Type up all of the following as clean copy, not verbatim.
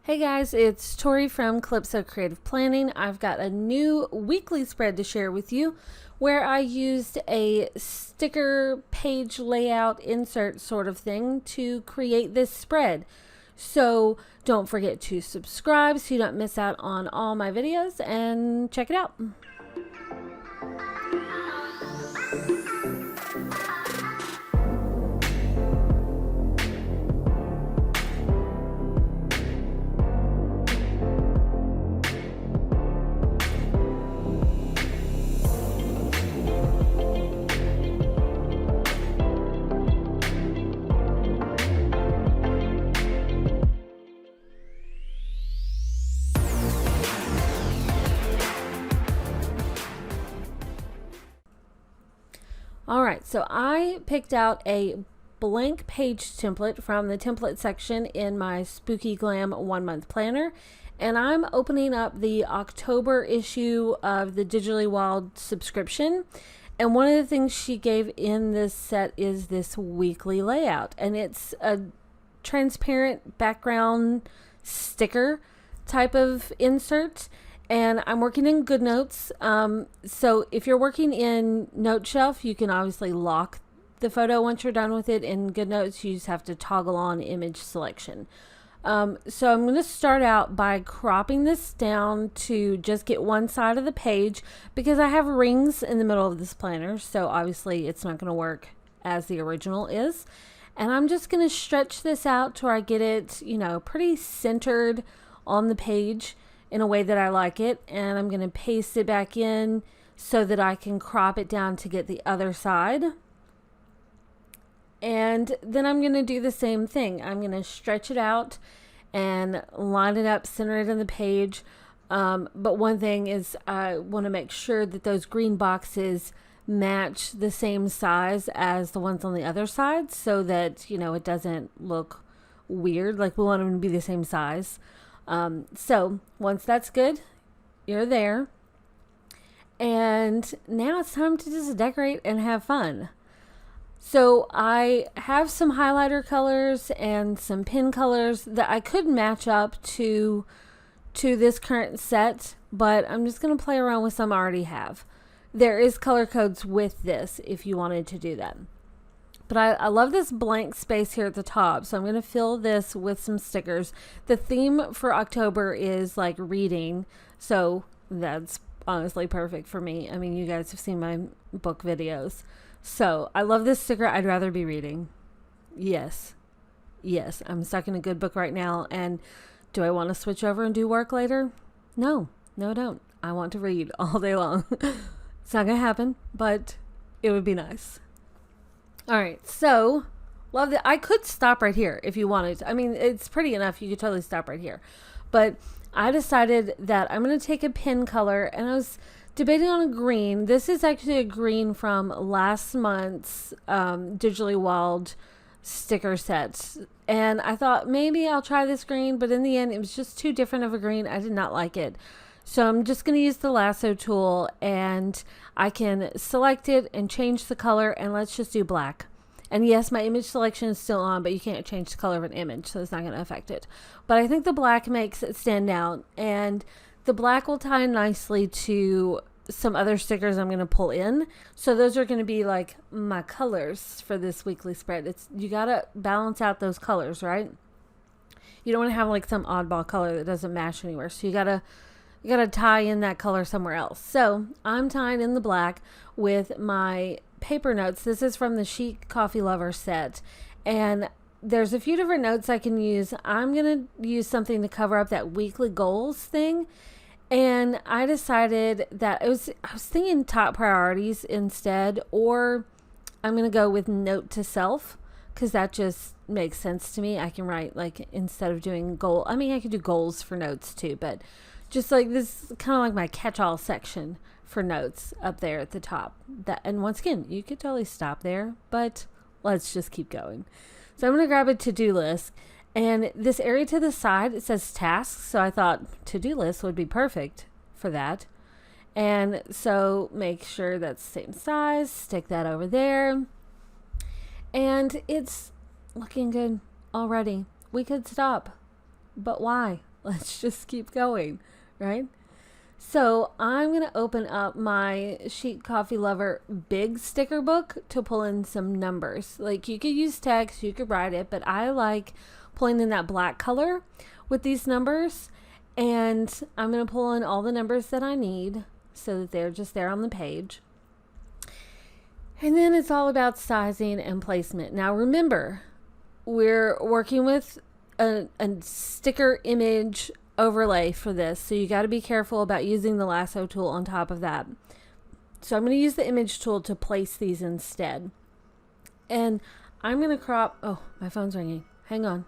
Hey guys, it's Tori from Calypso Creative Planning. I've got a new weekly spread to share with you where I used a sticker page layout insert sort of thing to create this spread. So don't forget to subscribe so you don't miss out on all my videos and check it out. Alright, so I picked out a blank page template from the template section in my Spooky Glam 1-month planner, and I'm opening up the October issue of the Digitally Wild subscription. And one of the things she gave in this set is this weekly layout, and it's a transparent background sticker type of insert. And I'm working in GoodNotes. So if you're working in Note Shelf, you can obviously lock the photo once you're done with it. In GoodNotes, you just have to toggle on image selection. So I'm going to start out by cropping this down to just get one side of the page because I have rings in the middle of this planner. So obviously it's not going to work as the original is. And I'm just going to stretch this out to where I get it, pretty centered on the page in a way that I like it, and I'm going to paste it back in so that I can crop it down to get the other side. And then I'm going to do the same thing. I'm going to stretch it out and line it up, center it on the page. But one thing is I want to make sure that those green boxes match the same size as the ones on the other side so that, it doesn't look weird. Like, we want them to be the same size. So once that's good, you're there. And now it's time to just decorate and have fun. So I have some highlighter colors and some pin colors that I could match up to this current set, but I'm just going to play around with some I already have. There is color codes with this if you wanted to do that. But I love this blank space here at the top, so I'm going to fill this with some stickers. The theme for October is like reading, so that's honestly perfect for me. I mean, you guys have seen my book videos. So I love this sticker. I'd rather be reading. Yes, I'm stuck in a good book right now, and do I want to switch over and do work later? No, I don't. I want to read all day long. It's not going to happen, but it would be nice. All right, so love that. I could stop right here if you wanted to. I mean, it's pretty enough. You could totally stop right here. But I decided that I'm going to take a pin color, and I was debating on a green. This is actually a green from last month's Digitally Wild sticker set. And I thought maybe I'll try this green, but in the end, it was just too different of a green. I did not like it. So I'm just going to use the lasso tool, and I can select it and change the color, and let's just do black. And yes, my image selection is still on, but you can't change the color of an image, so it's not going to affect it. But I think the black makes it stand out, and the black will tie nicely to some other stickers I'm going to pull in. So those are going to be like my colors for this weekly spread. You got to balance out those colors, right? You don't want to have like some oddball color that doesn't match anywhere. So you got to tie in that color somewhere else. So I'm tying in the black with my paper notes. This is from the Chic Coffee Lover set. And there's a few different notes I can use. I'm going to use something to cover up that weekly goals thing. And I decided that I was thinking top priorities instead, or I'm going to go with note to self, because that just makes sense to me. I can write, like, instead of doing goal, I mean, I could do goals for notes too, but just like this, kind of like my catch-all section for notes up there at the top. And once again, you could totally stop there, but let's just keep going. So I'm going to grab a to-do list, and this area to the side, it says tasks. So I thought to-do list would be perfect for that. And so make sure that's the same size, stick that over there. And it's looking good already. We could stop, but why? Let's just keep going, right? So I'm going to open up my Chic Coffee Lover big sticker book to pull in some numbers. Like, you could use text, you could write it, but I like pulling in that black color with these numbers. And I'm going to pull in all the numbers that I need so that they're just there on the page. And then it's all about sizing and placement. Now remember, we're working with a sticker image overlay for this, so you got to be careful about using the lasso tool on top of that. So I'm going to use the image tool to place these instead. And I'm going to crop, oh, my phone's ringing. Hang on.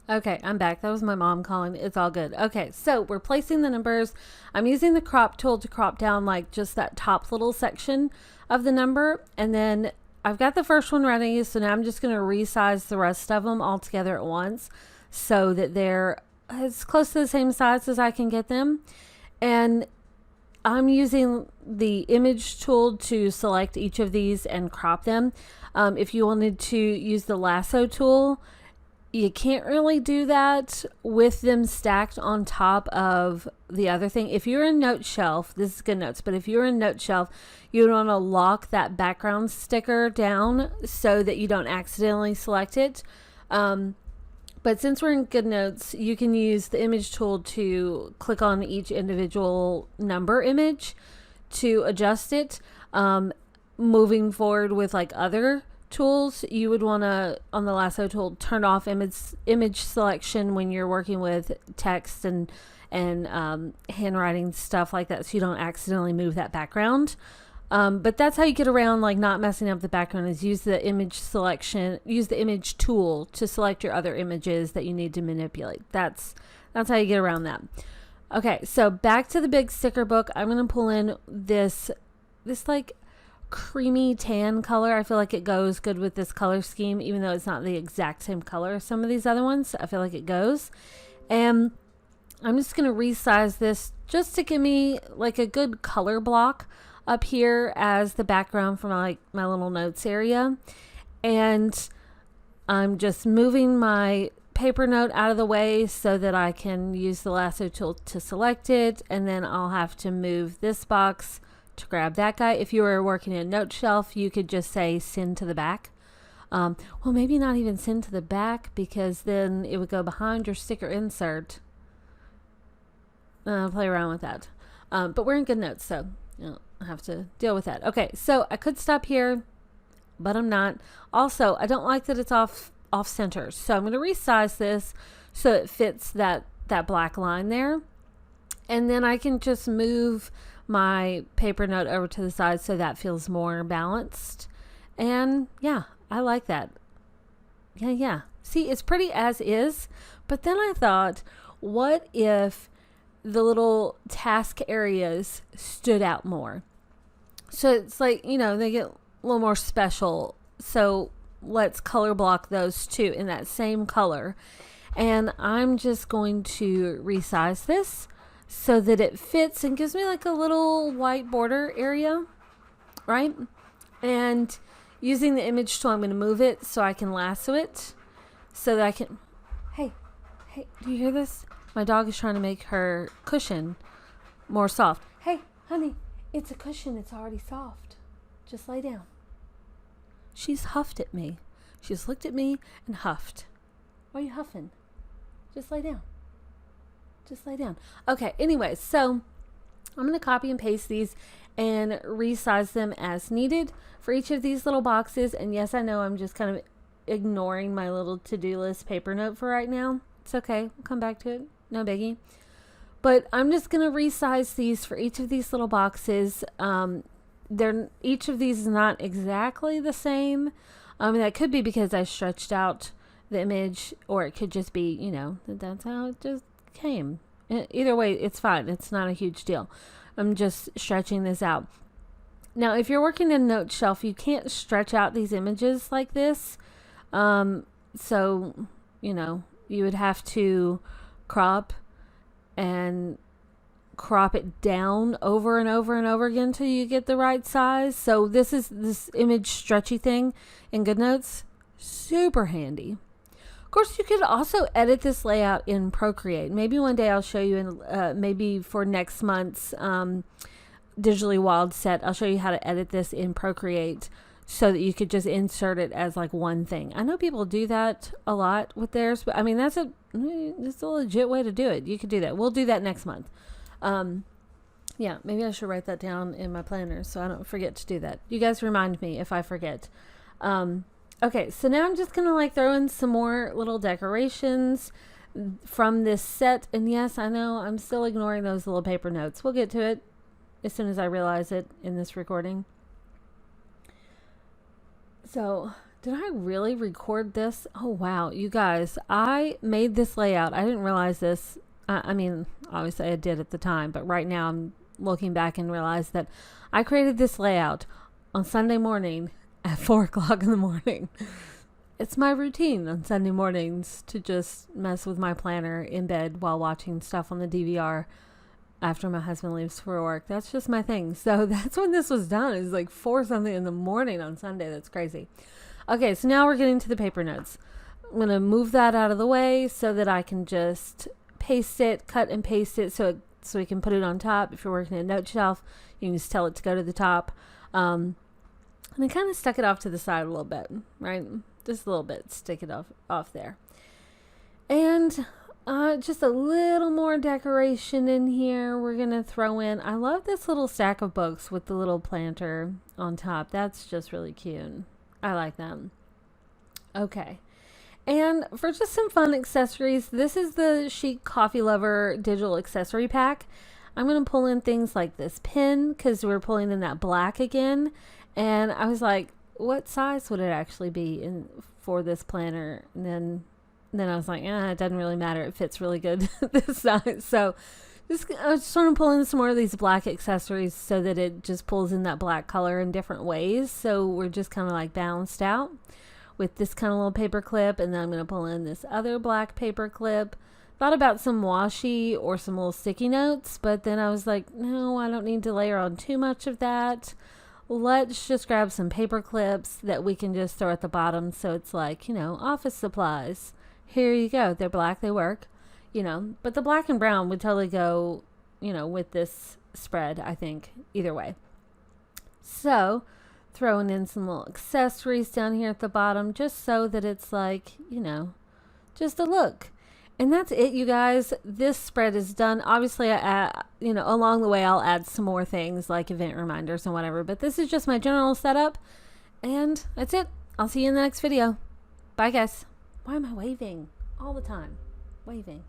Okay, I'm back. That was my mom calling. It's all good. Okay, so we're placing the numbers. I'm using the crop tool to crop down like just that top little section of the number. And then I've got the first one ready, so now I'm just going to resize the rest of them all together at once so that they're as close to the same size as I can get them. And I'm using the image tool to select each of these and crop them. If you wanted to use the lasso tool, you can't really do that with them stacked on top of the other thing. If you're in Note Shelf, this is Good Notes, but if you're in Note Shelf, you want to lock that background sticker down so that you don't accidentally select it. But since we're in Good Notes, you can use the image tool to click on each individual number image to adjust it. Moving forward with like other tools, you would want to, on the lasso tool, turn off image selection when you're working with text and handwriting stuff like that, so you don't accidentally move that background. But that's how you get around like not messing up the background, is use the image tool to select your other images that you need to manipulate. That's how you get around that. Okay, so back to the big sticker book. I'm going to pull in this like creamy tan color. I feel like it goes good with this color scheme, even though it's not the exact same color as some of these other ones. I feel like it goes. And I'm just going to resize this just to give me like a good color block up here as the background for my little notes area. And I'm just moving my paper note out of the way so that I can use the lasso tool to select it. And then I'll have to move this box to grab that guy. If you were working in Note Shelf, you could just say send to the back. Well, maybe not even send to the back, because then it would go behind your sticker insert. Play around with that. But we're in Good Notes, so you know, I have to deal with that. Okay, so I could stop here, but I'm not. Also, I don't like that it's off center, so I'm going to resize this so it fits that black line there. And then I can just move my paper note over to the side so that feels more balanced. And yeah, I like that. Yeah. See, it's pretty as is. But then I thought, what if the little task areas stood out more? So it's like, you know, they get a little more special. So let's color block those two in that same color. And I'm just going to resize this so that it fits and gives me like a little white border area, right? And using the image tool, I'm going to move it so I can lasso it so that I can, hey, do you hear this? My dog is trying to make her cushion more soft. Hey, honey, it's a cushion. It's already soft. Just lay down. She's huffed at me. She's looked at me and huffed. Why are you huffing? Just lay down. Just lay down. Okay, anyway, so I'm going to copy and paste these and resize them as needed for each of these little boxes. And yes, I know I'm just kind of ignoring my little to-do list paper note for right now. It's okay. We'll come back to it. No biggie. But I'm just going to resize these for each of these little boxes. Each of these is not exactly the same. That could be because I stretched out the image, or it could just be, you know, that's how it just came. Either way, it's fine. It's not a huge deal. I'm just stretching this out. Now, if you're working in Note Shelf, you can't stretch out these images like this. So, you know, you would have to crop and crop it down over and over and over again until you get the right size. So this image stretchy thing in Good Notes, super handy. course, you could also edit this layout in Procreate. Maybe one day I'll show you in, maybe for next month's Digitally Wild set, I'll show you how to edit this in Procreate so that you could just insert it as like one thing. I know people do that a lot with theirs, but I mean, that's a legit way to do it. You could do that. We'll do that next month. Yeah, maybe I should write that down in my planner so I don't forget to do that. You guys remind me if I forget. Okay, so now I'm just going to like throw in some more little decorations from this set. And yes, I know I'm still ignoring those little paper notes. We'll get to it as soon as I realize it in this recording. So, did I really record this? Oh, wow. You guys, I made this layout. I didn't realize this. I mean, obviously I did at the time, but right now I'm looking back and realize that I created this layout on Sunday morning at 4 o'clock in the morning. It's my routine on Sunday mornings to just mess with my planner in bed while watching stuff on the DVR after my husband leaves for work. That's just my thing. So that's when this was done. It's like 4 something in the morning on Sunday. That's crazy. Okay, so now we're getting to the paper notes. I'm going to move that out of the way so that I can just paste it, cut and paste it so we can put it on top. If you're working in a note shelf, you can just tell it to go to the top. And I kind of stuck it off to the side a little bit, right? Just a little bit, stick it off there. And just a little more decoration in here. We're going to throw in, I love this little stack of books with the little planter on top. That's just really cute. I like them. Okay. And for just some fun accessories, this is the Chic Coffee Lover digital accessory pack. I'm going to pull in things like this pin because we're pulling in that black again. And I was like, what size would it actually be for this planner? And then I was like, it doesn't really matter. It fits really good this size. So I just want to pull in some more of these black accessories so that it just pulls in that black color in different ways. So we're just kind of like balanced out with this kind of little paper clip. And then I'm going to pull in this other black paper clip. Thought about some washi or some little sticky notes, but then I was like, no, I don't need to layer on too much of that. Let's just grab some paper clips that we can just throw at the bottom. So it's like, office supplies. Here you go. They're black. They work, but the black and brown would totally go, with this spread, I think, either way. So throwing in some little accessories down here at the bottom, just so that it's like, just a look. And that's it, you guys. This spread is done. Obviously, along the way, I'll add some more things like event reminders and whatever. But this is just my general setup. And that's it. I'll see you in the next video. Bye, guys. Why am I waving all the time? Waving.